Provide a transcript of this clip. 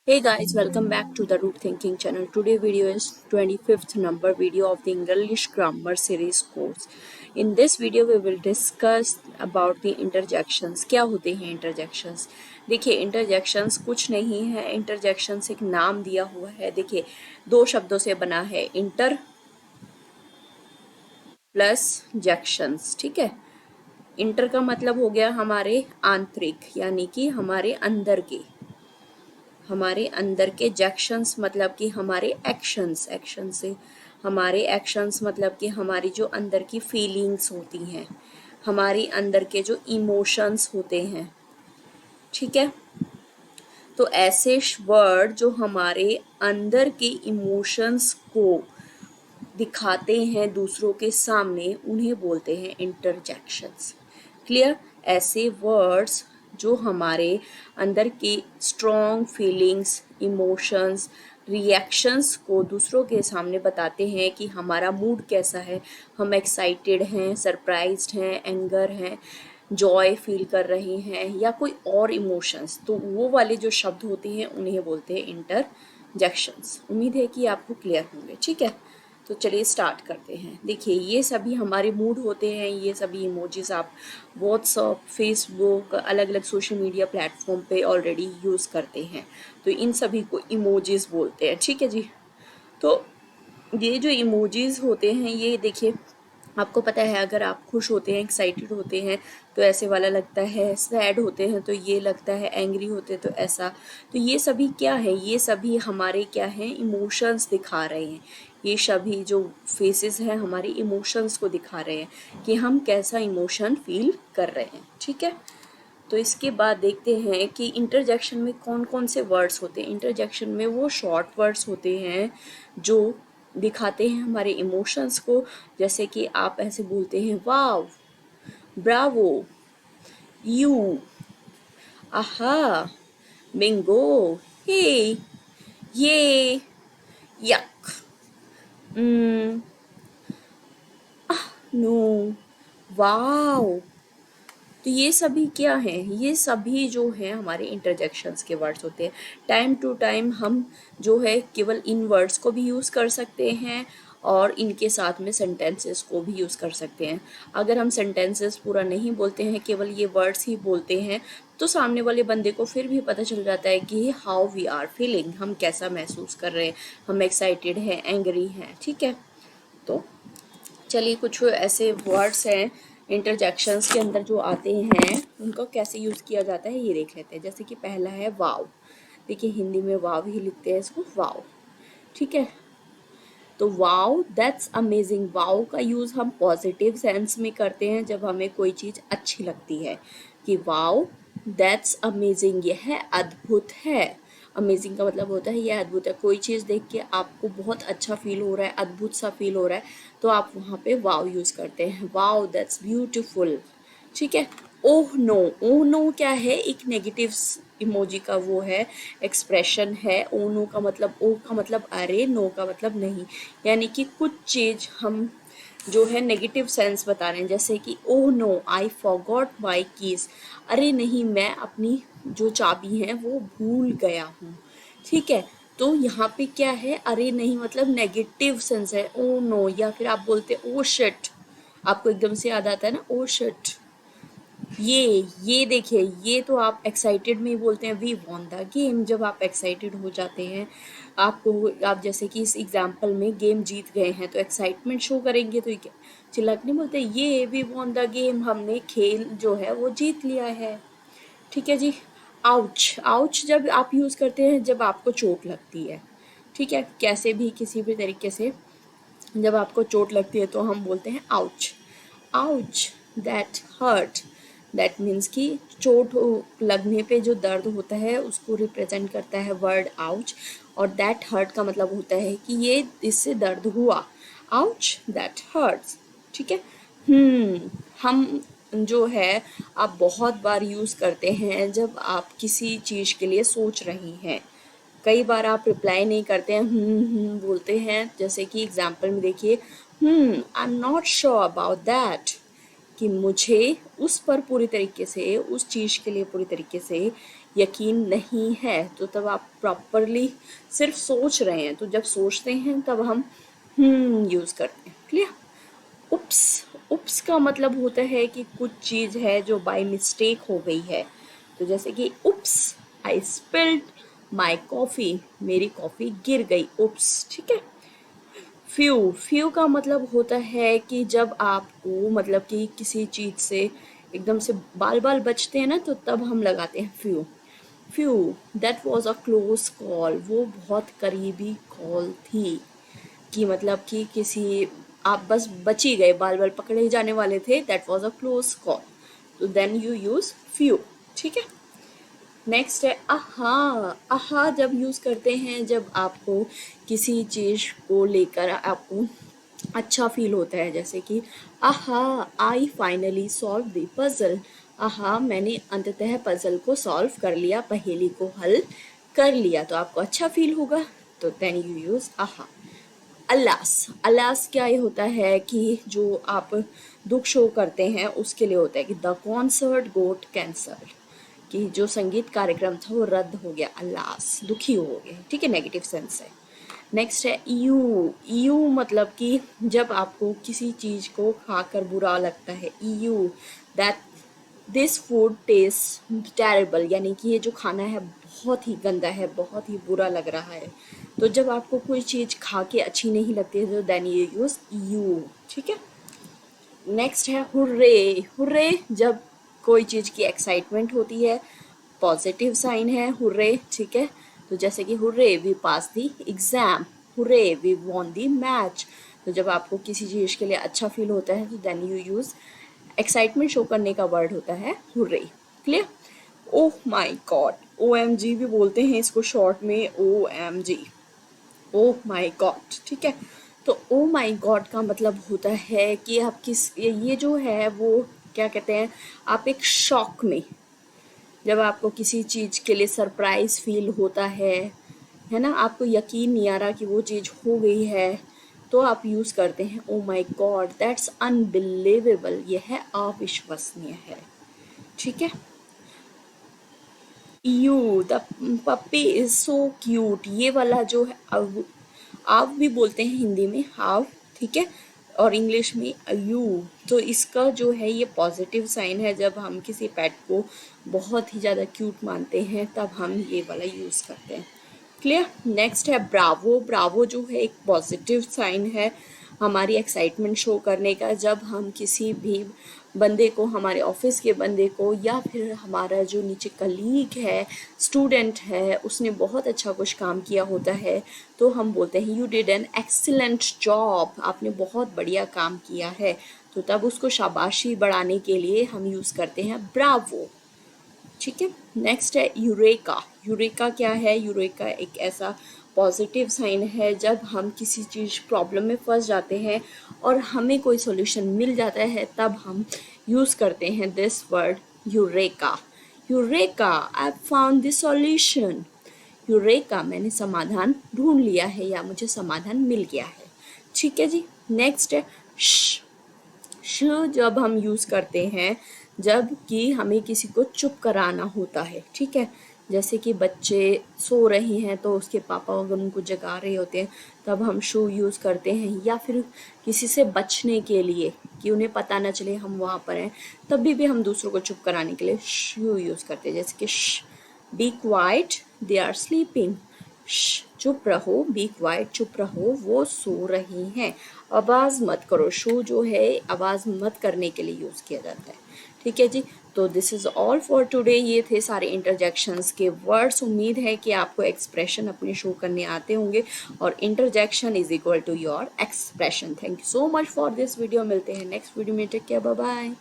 Hey guys, welcome back to the Root Thinking channel. Today video is 25th number video of the English Grammar series course. In this video we will discuss about the interjections. क्या होते हैं interjections? देखिए interjections कुछ नहीं है. Interjections एक नाम दिया हुआ है. देखिए दो शब्दों से बना है, inter प्लस जैक्शंस. ठीक है. इंटर का मतलब हो गया हमारे आंतरिक, यानी कि हमारे अंदर के जैक्शंस मतलब कि हमारे एक्शंस. एक्शन से हमारे एक्शंस मतलब कि हमारी जो अंदर की फीलिंग्स होती हैं, हमारी अंदर के जो इमोशंस होते हैं. ठीक है. तो ऐसे वर्ड जो हमारे अंदर के इमोशंस को दिखाते हैं दूसरों के सामने, उन्हें बोलते हैं इंटरजेक्शंस. क्लियर. ऐसे वर्ड्स जो हमारे अंदर की स्ट्रॉन्ग फीलिंग्स, इमोशंस, रिएक्शंस को दूसरों के सामने बताते हैं कि हमारा मूड कैसा है, हम एक्साइटेड हैं, सरप्राइज्ड हैं, एंगर हैं, जॉय फील कर रहे हैं या कोई और इमोशंस, तो वो वाले जो शब्द होते हैं उन्हें बोलते हैं इंटरजेक्शंस. उम्मीद है कि आपको क्लियर होंगे. ठीक है. तो चलिए स्टार्ट करते हैं. देखिए ये सभी हमारे मूड होते हैं. ये सभी इमोजीज आप व्हाट्सअप, फेसबुक, अलग अलग सोशल मीडिया प्लेटफॉर्म पे ऑलरेडी यूज़ करते हैं. तो इन सभी को इमोजीज बोलते हैं. ठीक है जी. तो ये जो इमोजीज होते हैं, ये देखिए आपको पता है, अगर आप खुश होते हैं, एक्साइटेड होते हैं तो ऐसे वाला लगता है, सैड होते हैं तो ये लगता है, एंग्री होते हैं तो ऐसा. तो ये सभी क्या है, ये सभी हमारे क्या हैं, इमोशंस दिखा रहे हैं. ये सभी जो फेसेस हैं हमारे इमोशंस को दिखा रहे हैं कि हम कैसा इमोशन फील कर रहे हैं. ठीक है. तो इसके बाद देखते हैं कि इंटरजेक्शन में कौन कौन से वर्ड्स होते हैं. इंटरजेक्शन में वो शॉर्ट वर्ड्स होते हैं जो दिखाते हैं हमारे इमोशंस को. जैसे कि आप ऐसे बोलते हैं, वाव, ब्रावो, यू, आहा, बिंगो, हे, ये, यक, नो, वाव. तो ये सभी क्या हैं, ये सभी जो हैं हमारे इंटरजेक्शंस के वर्ड्स होते हैं. टाइम टू टाइम हम जो है केवल इन वर्ड्स को भी यूज़ कर सकते हैं और इनके साथ में सेंटेंसेस को भी यूज़ कर सकते हैं. अगर हम सेंटेंसेस पूरा नहीं बोलते हैं, केवल ये वर्ड्स ही बोलते हैं, तो सामने वाले बंदे को फिर भी पता चल जाता है कि हाउ वी आर फीलिंग, हम कैसा महसूस कर रहे हैं, हम एक्साइटेड हैं, एंग्री हैं. ठीक है. तो चलिए कुछ ऐसे वर्ड्स हैं इंटरजेक्शंस के अंदर जो आते हैं, उनका कैसे यूज़ किया जाता है ये देख लेते हैं. जैसे कि पहला है वाव. देखिए हिंदी में वाव ही लिखते हैं इसको, वाव. ठीक है. तो वाव, दैट्स अमेजिंग. वाव का यूज़ हम पॉजिटिव सेंस में करते हैं जब हमें कोई चीज़ अच्छी लगती है, कि वाव, दैट्स अमेजिंग, यह अद्भुत है. अमेजिंग का मतलब होता है यह अद्भुत है. कोई चीज़ देख के आपको बहुत अच्छा फील हो रहा है, अद्भुत सा फील हो रहा है, तो आप वहाँ पे वाव यूज़ करते हैं. वाव, दैट्स ब्यूटिफुल. ठीक है. Oh no. ओह नो क्या है, एक नेगेटिव इमोजी का वो है, एक्सप्रेशन है. ओ नो का मतलब, ओ का मतलब अरे, नो का मतलब नहीं. यानी कि कुछ चीज़ हम जो है नेगेटिव सेंस बता रहे हैं. जैसे कि oh no, I forgot my keys. अरे नहीं, मैं अपनी जो चाबी है वो भूल गया हूँ. ठीक है. तो यहाँ पे क्या है, अरे नहीं मतलब नेगेटिव सेंस है, ओ नो. या फिर आप बोलते ओ शिट, आपको एकदम से याद आता है ना, ओ शिट. ये देखिए, ये तो आप एक्साइटेड में ही बोलते हैं, वी वॉन द गेम. जब आप एक्साइटेड हो जाते हैं, आपको, आप जैसे कि इस एग्जाम्पल में गेम जीत गए हैं तो एक्साइटमेंट शो करेंगे, तो ये चिल्ला के नहीं बोलते, ये वी वॉन द गेम, हमने खेल जो है वो जीत लिया है. ठीक है जी. आउच. आउच जब आप यूज़ करते हैं जब आपको चोट लगती है. ठीक है. कैसे भी किसी भी तरीके से जब आपको चोट लगती है तो हम बोलते हैं ouch. Ouch, that hurt. That means कि चोट लगने पे जो दर्द होता है उसको रिप्रेजेंट करता है वर्ड आउच. और दैट हर्ट का मतलब होता है कि ये इससे दर्द हुआ. Ouch, that hurts. ठीक है. हम जो है आप बहुत बार यूज़ करते हैं जब आप किसी चीज़ के लिए सोच रही हैं. कई बार आप रिप्लाई नहीं करते हैं, बोलते हैं. जैसे कि एग्जाम्पल में देखिए, I am not sure about that, कि मुझे उस पर पूरी तरीके से, उस चीज़ के लिए पूरी तरीके से यकीन नहीं है तो तब आप प्रॉपरली सिर्फ सोच रहे हैं, तो जब सोचते हैं तब हम यूज़ करते हैं। क्लियर? उप्स, उप्स का मतलब होता है कि कुछ चीज़ है जो बाय मिस्टेक हो गई है। तो जैसे कि उप्स, आई स्पिल्ड माई कॉफ़ी, मेरी कॉफ़ी गिर गई, उप्स। ठीक है। फ्यू, फ्यू का मतलब होता है कि जब आपको मतलब कि किसी चीज़ से एकदम से बाल बाल बचते हैं ना, तो तब हम लगाते हैं few. Few, that was a close call, वो बहुत करीबी कॉल थी। कि मतलब कि किसी, आप बस बच ही गए, बाल बाल पकड़े ही जाने वाले थे, that was a close call, तो देन यू यूज फ्यू। ठीक है। नेक्स्ट है आहा। आहा जब यूज़ करते हैं जब आपको किसी चीज़ को लेकर आपको अच्छा फील होता है, जैसे कि आहा, I finally solve the puzzle. आहा, मैंने अंततः पजल को सॉल्व कर लिया, पहेली को हल कर लिया, तो आपको अच्छा फील होगा, तो देन यू यूज आहा। अलास, अलास क्या ये होता है कि जो आप दुख शो करते हैं उसके लिए होता है कि द कॉन्सर्ट गोट कैंसल्ड, कि जो संगीत कार्यक्रम था वो रद्द हो गया, अल्लास, दुखी हो गए। ठीक है, नेगेटिव सेंस है। नेक्स्ट है ईयू। ईयू मतलब कि जब आपको किसी चीज़ को खाकर बुरा लगता है, ew, that this food taste terrible, यानी कि ये जो खाना है बहुत ही गंदा है, बहुत ही बुरा लग रहा है। तो जब आपको कोई चीज़ खा के अच्छी नहीं लगती है तो देन यू यूज़ ईयू। ठीक है। नेक्स्ट है हुर्रे। हुर्रे जब कोई चीज़ की एक्साइटमेंट होती है, पॉजिटिव साइन है हुर्रे। ठीक है। तो जैसे कि hurray we pass the exam, hurray we won the match. तो जब आपको किसी चीज़ के लिए अच्छा फील होता है तो then you use, excitement show करने का वर्ड होता है hurray. Clear? Oh my God, O M G भी बोलते हैं इसको शॉर्ट में, ओ M ji, oh my God. ठीक है। तो ओ माई गॉड का मतलब होता है कि आप किस, ये जो है वो क्या कहते हैं, आप एक शॉक में, जब आपको किसी चीज़ के लिए सरप्राइज फील होता है ना, आपको यकीन नहीं आ रहा कि वो चीज़ हो गई है, तो आप यूज़ करते हैं oh my God, that's unbelievable, यह है अविश्वसनीय है। ठीक है। यू, the puppy is so cute, ये वाला जो है आव भी बोलते हैं हिंदी में, हाव। ठीक है। और इंग्लिश में यू। तो इसका जो है ये पॉजिटिव साइन है, जब हम किसी पेट को बहुत ही ज़्यादा क्यूट मानते हैं तब हम ये वाला यूज़ करते हैं। क्लियर? नेक्स्ट है ब्रावो। ब्रावो जो है एक पॉजिटिव साइन है हमारी एक्साइटमेंट शो करने का, जब हम किसी भी बंदे को, हमारे ऑफिस के बंदे को, या फिर हमारा जो नीचे कलीग है, स्टूडेंट है, उसने बहुत अच्छा कुछ काम किया होता है, तो हम बोलते हैं you did an excellent job, आपने बहुत बढ़िया काम किया है, तो तब उसको शाबाशी बढ़ाने के लिए हम यूज़ करते हैं ब्रावो। ठीक है। नेक्स्ट है यूरेका। यूरेका क्या है? यूरेका एक ऐसा पॉजिटिव साइन है जब हम किसी चीज़ प्रॉब्लम में फंस जाते हैं और हमें कोई सॉल्यूशन मिल जाता है, तब हम यूज़ करते हैं this word eureka. Eureka, I found the solution. Eureka, मैंने समाधान ढूंढ लिया है या मुझे समाधान मिल गया है। ठीक है जी। नेक्स्ट है श। श जब हम यूज़ करते हैं जब कि हमें किसी को चुप कराना होता है। ठीक है। जैसे कि बच्चे सो रहे हैं तो उसके पापा अगर उनको जगा रहे होते हैं तब हम शू यूज़ करते हैं, या फिर किसी से बचने के लिए कि उन्हें पता ना चले हम वहाँ पर हैं, तब भी हम दूसरों को चुप कराने के लिए शू यूज़ करते हैं। जैसे कि be quiet, they are sleeping. चुप रहो, बी क्वाइट, चुप रहो, वो सो रही हैं। आवाज़ मत करो, शो जो है आवाज़ मत करने के लिए यूज़ किया जाता है। ठीक है जी। तो this is all for today. ये थे सारे इंटरजेक्शंस के वर्ड्स। उम्मीद है कि आपको एक्सप्रेशन अपने शो करने आते होंगे, और interjection is equal to your expression. Thank you so much for this video. मिलते हैं नेक्स्ट वीडियो में। Take care, bye bye.